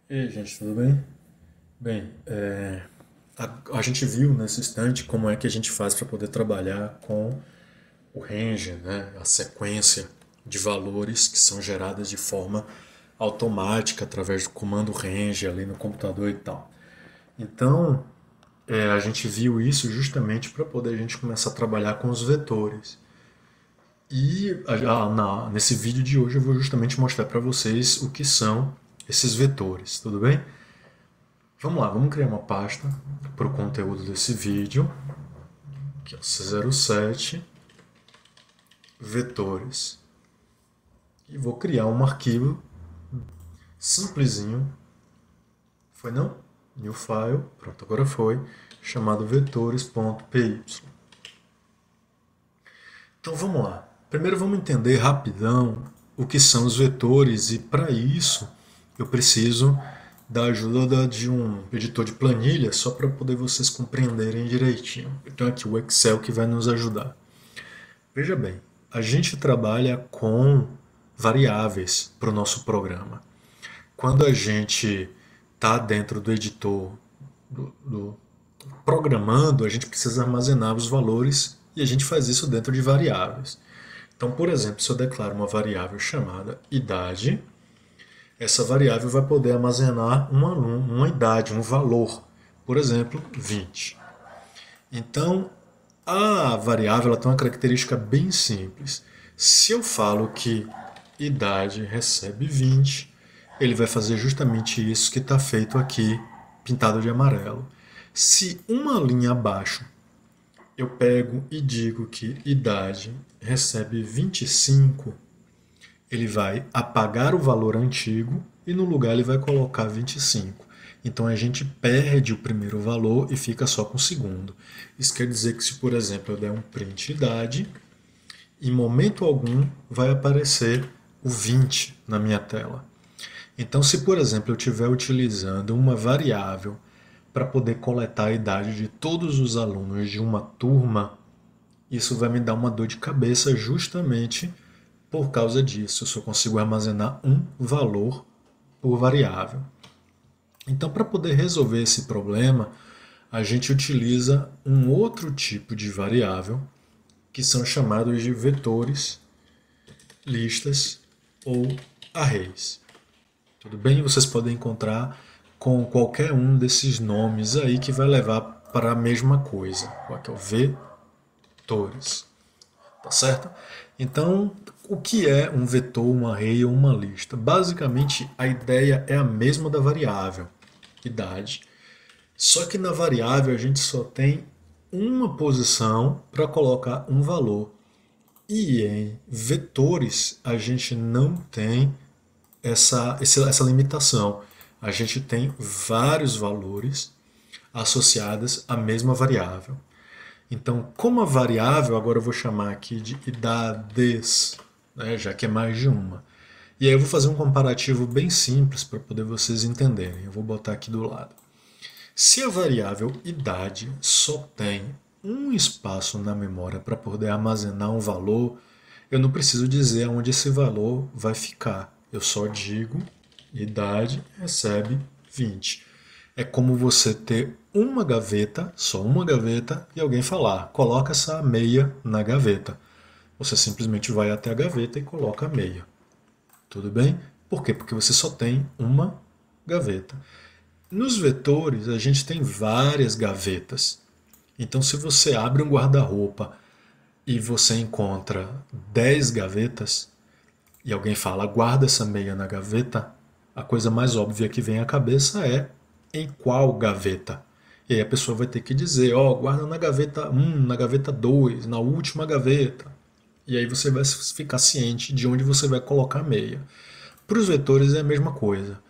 E aí, gente, tudo bem? Bem, a gente viu nesse instante como é que a gente faz para poder trabalhar com o range, né? A sequência de valores que são geradas de forma automática através do comando range ali no computador e tal. Então, a gente viu isso justamente para poder a gente começar a trabalhar com os vetores. E nesse vídeo de hoje eu vou justamente mostrar para vocês o que são esses vetores, tudo bem? Vamos lá, vamos criar uma pasta para o conteúdo desse vídeo, que é o C07 vetores. E vou criar um arquivo simplesinho. Foi não? New file, pronto, agora foi, chamado vetores.py. Então vamos lá. Primeiro vamos entender rapidão o que são os vetores e para isso eu preciso da ajuda de um editor de planilha só para poder vocês compreenderem direitinho. Então aqui o Excel que vai nos ajudar. Veja bem, a gente trabalha com variáveis para o nosso programa. Quando a gente está dentro do editor do programando, a gente precisa armazenar os valores e a gente faz isso dentro de variáveis. Então, por exemplo, se eu declaro uma variável chamada idade, essa variável vai poder armazenar uma idade, um valor, por exemplo, 20. Então, a variável ela tem uma característica bem simples. Se eu falo que idade recebe 20, ele vai fazer justamente isso que está feito aqui, pintado de amarelo. Se uma linha abaixo eu pego e digo que idade recebe 25, ele vai apagar o valor antigo e no lugar ele vai colocar 25. Então a gente perde o primeiro valor e fica só com o segundo. Isso quer dizer que se, por exemplo, eu der um print idade, em momento algum vai aparecer o 20 na minha tela. Então, se, por exemplo, eu estiver utilizando uma variável para poder coletar a idade de todos os alunos de uma turma, isso vai me dar uma dor de cabeça justamente por causa disso. Eu só consigo armazenar um valor por variável. Então, para poder resolver esse problema, a gente utiliza um outro tipo de variável, que são chamados de vetores, listas ou arrays. Tudo bem? Vocês podem encontrar com qualquer um desses nomes aí que vai levar para a mesma coisa, que é o vetores. Tá certo? Então, o que é um vetor, um array ou uma lista? Basicamente, a ideia é a mesma da variável, idade. Só que na variável a gente só tem uma posição para colocar um valor. E em vetores a gente não tem essa limitação. A gente tem vários valores associados à mesma variável. Então, como a variável, agora eu vou chamar aqui de idades, né, já que é mais de uma. E aí eu vou fazer um comparativo bem simples para poder vocês entenderem. Eu vou botar aqui do lado. Se a variável idade só tem um espaço na memória para poder armazenar um valor, eu não preciso dizer onde esse valor vai ficar. Eu só digo idade recebe 20. É como você ter uma gaveta, só uma gaveta, e alguém falar, coloca essa meia na gaveta. Você simplesmente vai até a gaveta e coloca a meia. Tudo bem? Por quê? Porque você só tem uma gaveta. Nos vetores, a gente tem várias gavetas. Então, se você abre um guarda-roupa e você encontra 10 gavetas, e alguém fala, guarda essa meia na gaveta, a coisa mais óbvia que vem à cabeça é em qual gaveta. E aí a pessoa vai ter que dizer, ó, guarda na gaveta 1, na gaveta 2, na última gaveta. E aí você vai ficar ciente de onde você vai colocar a meia. Para os vetores é a mesma coisa.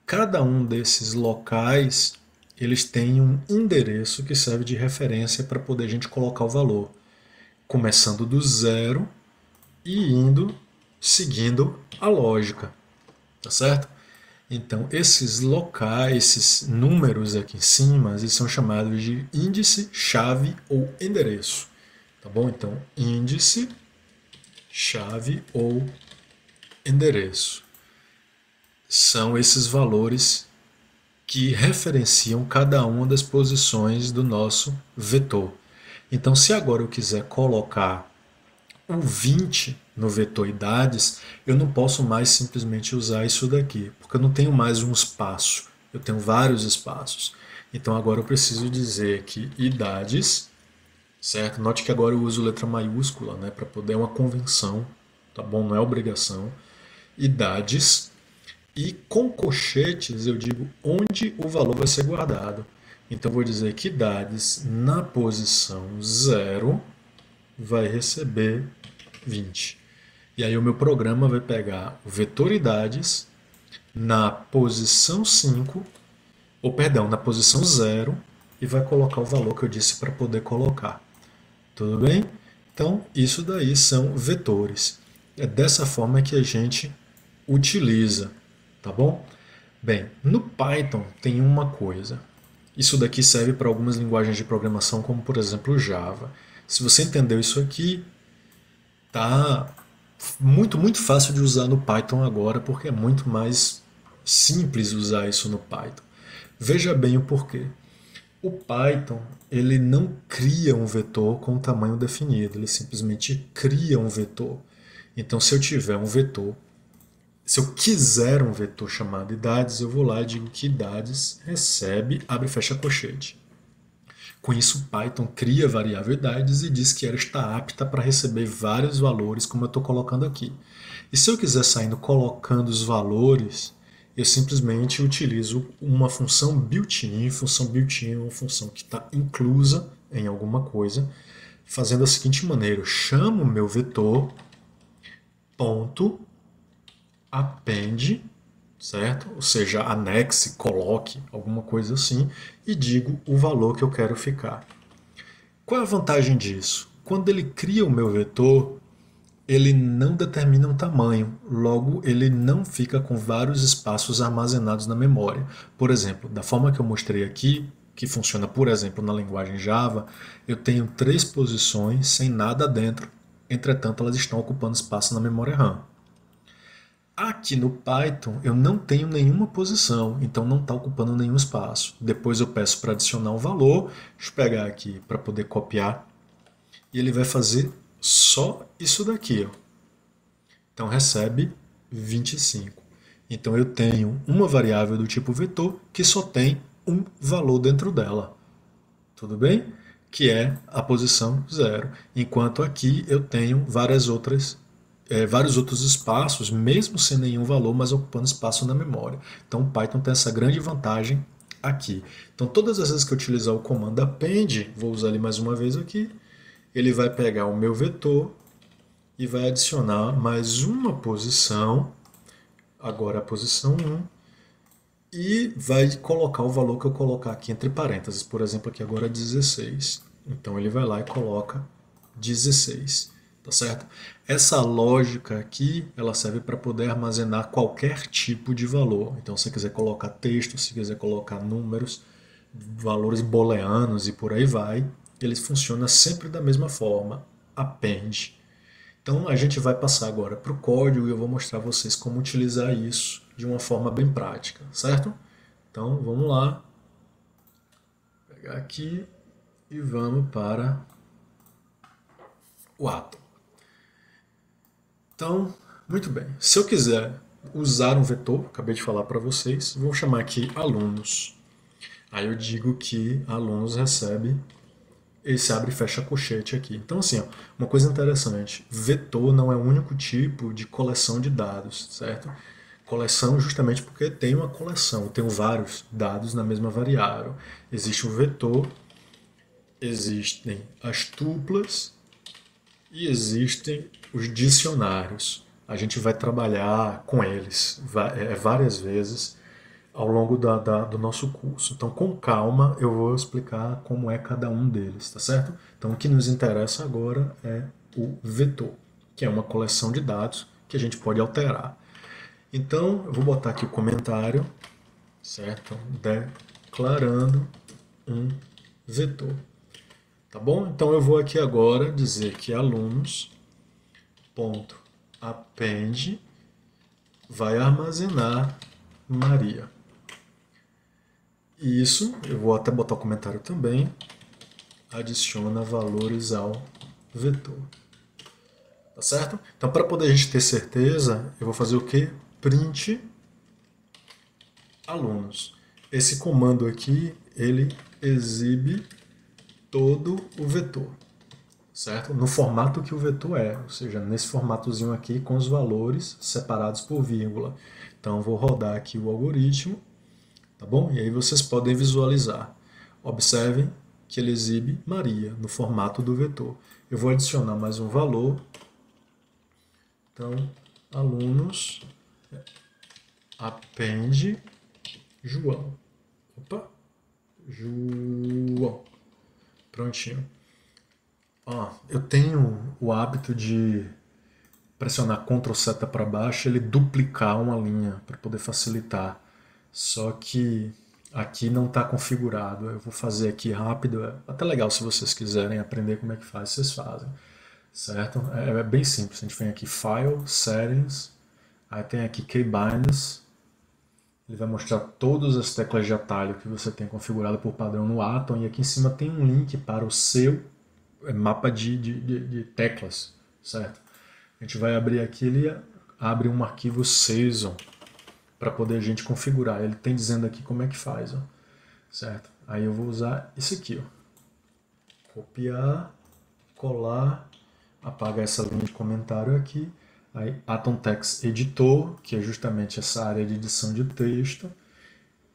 Cada um desses locais, eles têm um endereço que serve de referência para poder a gente colocar o valor. Começando do zero e indo seguindo a lógica, tá certo? Então, esses locais, esses números aqui em cima, eles são chamados de índice, chave ou endereço, tá bom? Então, índice, chave ou endereço são esses valores que referenciam cada uma das posições do nosso vetor. Então, se agora eu quiser colocar o 20 no vetor idades, eu não posso mais simplesmente usar isso daqui, porque eu não tenho mais um espaço, eu tenho vários espaços. Então agora eu preciso dizer que idades, certo? Note que agora eu uso letra maiúscula, né, para poder, é uma convenção, tá bom? Não é obrigação. Idades, e com colchetes eu digo onde o valor vai ser guardado. Então eu vou dizer que idades na posição 0 vai receber 20. E aí o meu programa vai pegar o vetor idades na posição 5, ou perdão, na posição 0, e vai colocar o valor que eu disse para poder colocar. Tudo bem? Então, isso daí são vetores. É dessa forma que a gente utiliza, tá bom? Bem, no Python tem uma coisa. Isso daqui serve para algumas linguagens de programação, como por exemplo o Java. Se você entendeu isso aqui, tá muito fácil de usar no Python agora, porque é muito mais simples usar isso no Python. Veja bem o porquê. O Python, ele não cria um vetor com tamanho definido, ele simplesmente cria um vetor. Então, se eu tiver um vetor, se eu quiser um vetor chamado idades, eu vou lá e digo que idades recebe, abre e fecha colchete. Com isso, o Python cria a variável idades e diz que ela está apta para receber vários valores, como eu estou colocando aqui. E se eu quiser saindo colocando os valores, eu simplesmente utilizo uma função built-in. Função built-in é uma função que está inclusa em alguma coisa, fazendo da seguinte maneira: eu chamo o meu vetor, ponto, append, certo? Ou seja, anexe, coloque, alguma coisa assim, e digo o valor que eu quero ficar. Qual é a vantagem disso? Quando ele cria o meu vetor, ele não determina um tamanho, logo ele não fica com vários espaços armazenados na memória. Por exemplo, da forma que eu mostrei aqui, que funciona, por exemplo, na linguagem Java, eu tenho 3 posições sem nada dentro, entretanto elas estão ocupando espaço na memória RAM. Aqui no Python eu não tenho nenhuma posição, então não está ocupando nenhum espaço. Depois eu peço para adicionar um valor, deixa eu pegar aqui para poder copiar, e ele vai fazer só isso daqui, ó. Então recebe 25. Então eu tenho uma variável do tipo vetor que só tem um valor dentro dela. Tudo bem? Que é a posição 0. Enquanto aqui eu tenho vários outros espaços, mesmo sem nenhum valor, mas ocupando espaço na memória. Então o Python tem essa grande vantagem aqui. Então todas as vezes que eu utilizar o comando append, vou usar ele mais uma vez aqui, ele vai pegar o meu vetor e vai adicionar mais uma posição, agora a posição 1, e vai colocar o valor que eu colocar aqui entre parênteses, por exemplo, aqui agora 16. Então ele vai lá e coloca 16, tá certo? Essa lógica aqui, ela serve para poder armazenar qualquer tipo de valor. Então se você quiser colocar texto, se quiser colocar números, valores booleanos e por aí vai, eles funcionam sempre da mesma forma, append. Então a gente vai passar agora para o código e eu vou mostrar a vocês como utilizar isso de uma forma bem prática, certo? Então vamos lá, pegar aqui e vamos para o ato. Então, muito bem, se eu quiser usar um vetor, acabei de falar para vocês, vou chamar aqui alunos. Aí eu digo que alunos recebe esse abre e fecha colchete aqui. Então, assim, ó, uma coisa interessante, vetor não é o único tipo de coleção de dados, certo? Coleção justamente porque tem uma coleção, eu tenho vários dados na mesma variável. Existe o vetor, existem as tuplas e existem os dicionários. A gente vai trabalhar com eles várias vezes ao longo do nosso curso. Então, com calma, eu vou explicar como é cada um deles, tá certo? Então, o que nos interessa agora é o vetor, que é uma coleção de dados que a gente pode alterar. Então, eu vou botar aqui o comentário, certo? Declarando um vetor. Tá bom? Então, eu vou aqui agora dizer que alunos.append vai armazenar Maria. Isso, eu vou até botar o comentário também. Adiciona valores ao vetor. Tá certo? Então, para poder a gente ter certeza, eu vou fazer o quê? Print alunos. Esse comando aqui, ele exibe todo o vetor, certo? No formato que o vetor é, ou seja, nesse formatozinho aqui com os valores separados por vírgula. Então, eu vou rodar aqui o algoritmo, tá bom? E aí vocês podem visualizar. Observem que ele exibe Maria no formato do vetor. Eu vou adicionar mais um valor. Então, alunos append João. Opa, João. Prontinho. Ó, eu tenho o hábito de pressionar Ctrl seta para baixo e ele duplicar uma linha para poder facilitar. Só que aqui não está configurado. Eu vou fazer aqui rápido. É até legal se vocês quiserem aprender como é que faz, vocês fazem. Certo? É bem simples. A gente vem aqui File, Settings, aí tem aqui Keybinds. Ele vai mostrar todas as teclas de atalho que você tem configurado por padrão no Atom. E aqui em cima tem um link para o seu mapa de teclas, certo? A gente vai abrir aqui, ele abre um arquivo JSON para poder a gente configurar. Ele tem dizendo aqui como é que faz, ó, certo? Aí eu vou usar esse aqui, ó. Copiar, colar, apagar essa linha de comentário aqui. Aí Atom Text Editor, que é justamente essa área de edição de texto.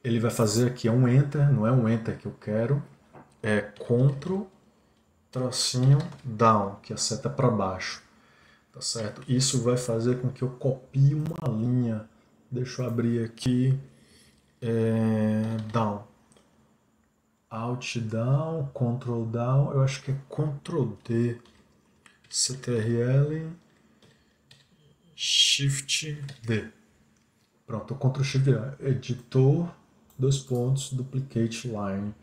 Ele vai fazer aqui um Enter, não é um Enter que eu quero, é Ctrl tracinho down, que é a seta para baixo, tá certo? Isso vai fazer com que eu copie uma linha. Deixa eu abrir aqui, down, Alt down, Ctrl down, eu acho que é Ctrl D, CTRL, Shift D. Pronto, Ctrl Shift D, editor, dois pontos, duplicate line.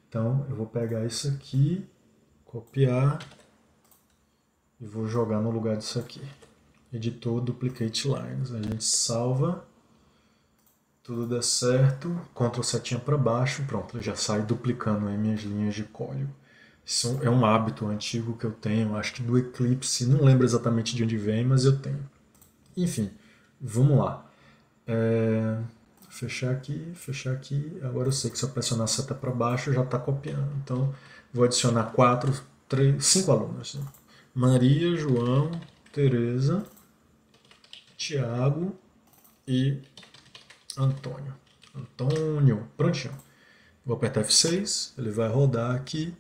Então eu vou pegar isso aqui, copiar e vou jogar no lugar disso aqui. Editor Duplicate Lines. A gente salva, tudo dá certo, Ctrl setinha para baixo, pronto, já sai duplicando aí minhas linhas de código. Isso é um hábito antigo que eu tenho, acho que do Eclipse, não lembro exatamente de onde vem, mas eu tenho. Enfim, vamos lá. Fechar aqui, agora eu sei que se eu pressionar a seta para baixo já está copiando, então vou adicionar 5 alunos. Né? Maria, João, Tereza, Tiago e Antônio. Antônio, prontinho. Vou apertar F6, ele vai rodar aqui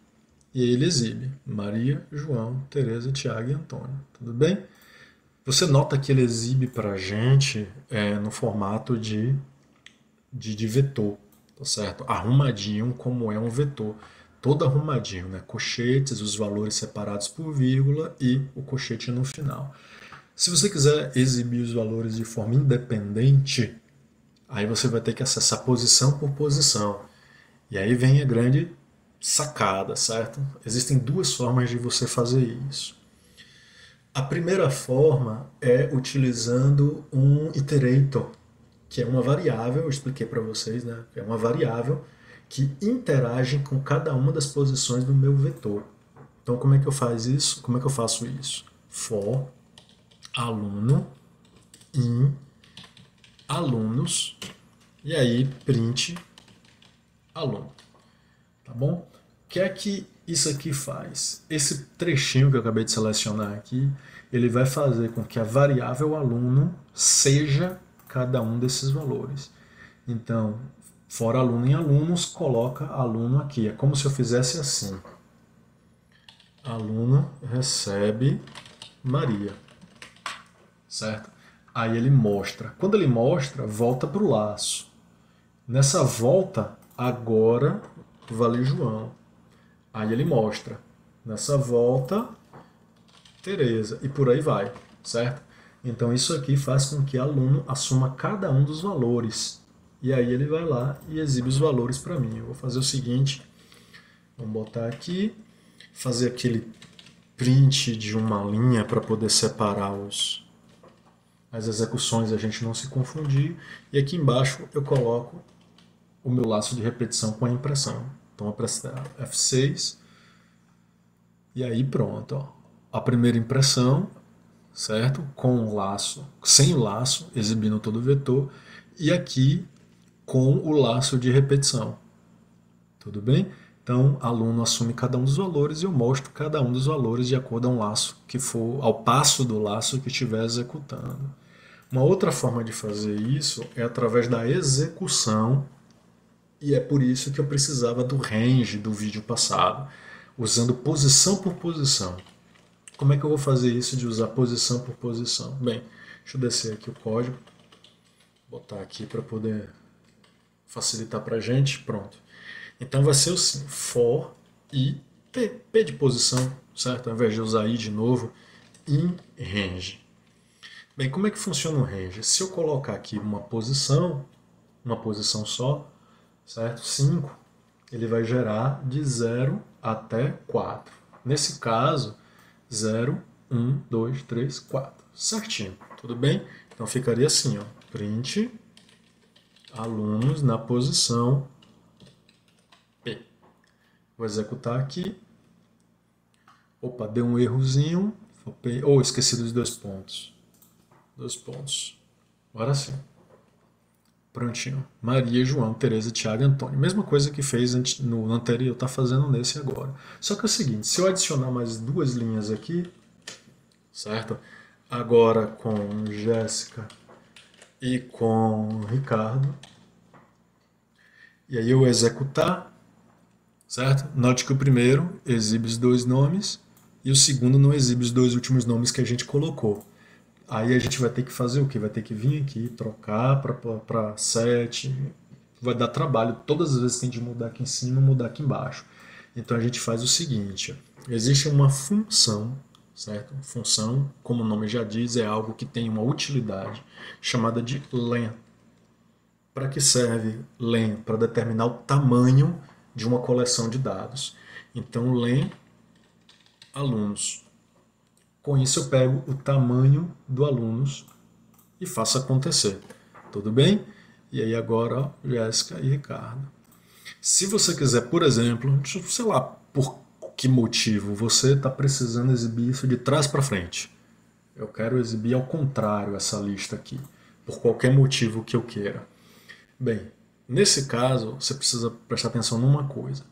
e ele exibe Maria, João, Tereza, Tiago e Antônio. Tudo bem? Você nota que ele exibe para a gente no formato de vetor, tá certo? Arrumadinho como é um vetor. Todo arrumadinho, né? Cochetes, os valores separados por vírgula e o cochete no final. Se você quiser exibir os valores de forma independente, aí você vai ter que acessar posição por posição. E aí vem a grande sacada, certo? Existem duas formas de você fazer isso. A primeira forma é utilizando um iterator, que é uma variável, eu expliquei para vocês, né? É uma variável que interage com cada uma das posições do meu vetor. Então, como é que eu faço isso? Como é que eu faço isso? For aluno in alunos e aí print aluno, tá bom? O que é que isso aqui faz? Esse trechinho que eu acabei de selecionar aqui, ele vai fazer com que a variável aluno seja cada um desses valores. Então, for aluno em alunos, coloca aluno aqui. É como se eu fizesse assim. Aluno recebe Maria. Certo? Aí ele mostra. Quando ele mostra, volta para o laço. Nessa volta, agora vale João. Aí ele mostra. Nessa volta, Tereza. E por aí vai. Certo? Então isso aqui faz com que o aluno assuma cada um dos valores. E aí ele vai lá e exibe os valores para mim. Eu vou fazer o seguinte. Vamos botar aqui. Fazer aquele print de uma linha para poder separar as execuções, a gente não se confundir. E aqui embaixo eu coloco o meu laço de repetição com a impressão. Então, eu aperto F6 e aí pronto. Ó. A primeira impressão, certo? Com o laço, sem o laço, exibindo todo o vetor. E aqui com o laço de repetição. Tudo bem? Então, aluno assume cada um dos valores e eu mostro cada um dos valores de acordo a um laço que for, ao passo do laço que estiver executando. Uma outra forma de fazer isso é através da execução, e é por isso que eu precisava do range do vídeo passado, usando posição por posição. Como é que eu vou fazer isso de usar posição por posição? Bem, deixa eu descer aqui o código, botar aqui para poder facilitar para a gente. Pronto. Então vai ser assim, for i p de posição, certo? Ao invés de usar i de novo, in range. Bem, como é que funciona o range? Se eu colocar aqui uma posição só, certo? 5, ele vai gerar de 0 até 4. Nesse caso, 0, 1, 2, 3, 4. Certinho, tudo bem? Então ficaria assim, ó, print alunos na posição P. Vou executar aqui. Opa, deu um errozinho. Ou esqueci dos 2 pontos. 2 pontos. Agora sim. Prontinho. Maria, João, Tereza, Tiago e Antônio. Mesma coisa que fez no anterior, está fazendo nesse agora. Só que é o seguinte, se eu adicionar mais 2 linhas aqui, certo? Agora com Jéssica e com Ricardo. E aí eu executar, certo? Note que o primeiro exibe os 2 nomes e o segundo não exibe os 2 últimos nomes que a gente colocou. Aí a gente vai ter que fazer o quê? Vai ter que vir aqui, trocar para 7. Vai dar trabalho. Todas as vezes tem de mudar aqui em cima, mudar aqui embaixo. Então a gente faz o seguinte. Existe uma função, certo? Função, como o nome já diz, é algo que tem uma utilidade, chamada de len. Para que serve len? Para determinar o tamanho de uma coleção de dados. Então len alunos. Com isso eu pego o tamanho do alunos e faço acontecer. Tudo bem? E aí agora, ó, Jéssica e Ricardo. Se você quiser, por exemplo, sei lá por que motivo você está precisando exibir isso de trás para frente. Eu quero exibir ao contrário essa lista aqui, por qualquer motivo que eu queira. Bem, nesse caso, você precisa prestar atenção numa coisa.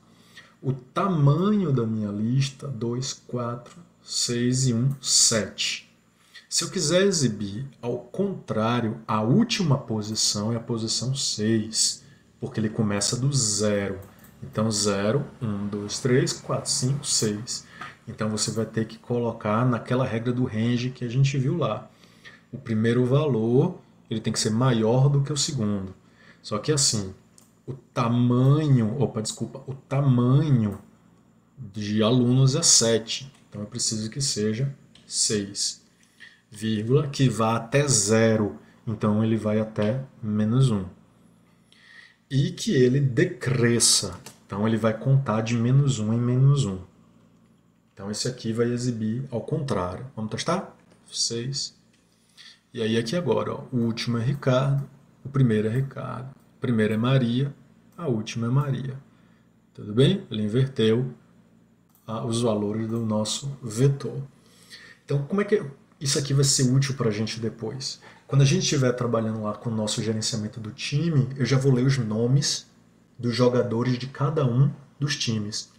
O tamanho da minha lista, 2, 4, 6 e 1, 7. Se eu quiser exibir ao contrário, a última posição é a posição 6, porque ele começa do 0. Então 0, 1, 2, 3, 4, 5, 6. Então você vai ter que colocar naquela regra do range que a gente viu lá. O primeiro valor ele tem que ser maior do que o segundo. Só que assim, o tamanho de alunos é 7. Então eu preciso que seja 6, vírgula, que vá até 0. Então ele vai até menos 1. E que ele decresça. Então ele vai contar de menos 1 em menos 1. Então esse aqui vai exibir ao contrário. Vamos testar? 6. E aí aqui agora, ó, o último é Ricardo, o primeiro é Ricardo, o primeiro é Maria, a última é Maria. Tudo bem? Ele inverteu os valores do nosso vetor. Então, como é que isso aqui vai ser útil para a gente depois? Quando a gente estiver trabalhando lá com o nosso gerenciamento do time, eu já vou ler os nomes dos jogadores de cada um dos times.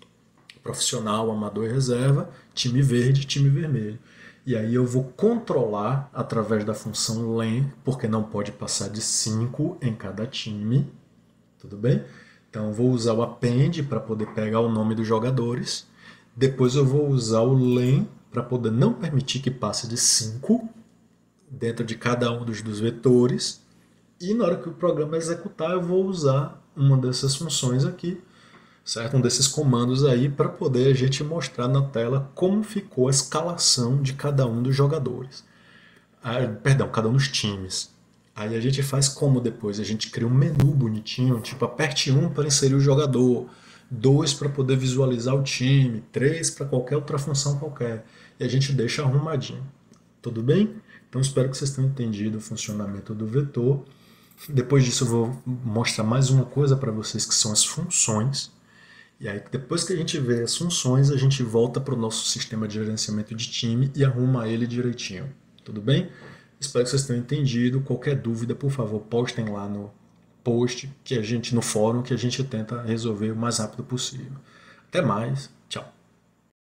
Profissional, amador e reserva, time verde, time vermelho. E aí eu vou controlar através da função len, porque não pode passar de 5 em cada time. Tudo bem? Então eu vou usar o append para poder pegar o nome dos jogadores. Depois eu vou usar o len para poder não permitir que passe de 5 dentro de cada um dos vetores. E na hora que o programa executar, eu vou usar uma dessas funções aqui, certo? Um desses comandos aí para poder a gente mostrar na tela como ficou a escalação de cada um dos jogadores. Perdão, cada um dos times. Aí a gente faz como depois? A gente cria um menu bonitinho, tipo aperte 1 para inserir o jogador, 2 para poder visualizar o time, 3 para qualquer outra função qualquer. E a gente deixa arrumadinho. Tudo bem? Então espero que vocês tenham entendido o funcionamento do vetor. Depois disso eu vou mostrar mais uma coisa para vocês que são as funções. E aí depois que a gente vê as funções, a gente volta para o nosso sistema de gerenciamento de time e arruma ele direitinho. Tudo bem? Espero que vocês tenham entendido. Qualquer dúvida, por favor, postem lá no post que a gente no fórum que a gente tenta resolver o mais rápido possível. Até mais.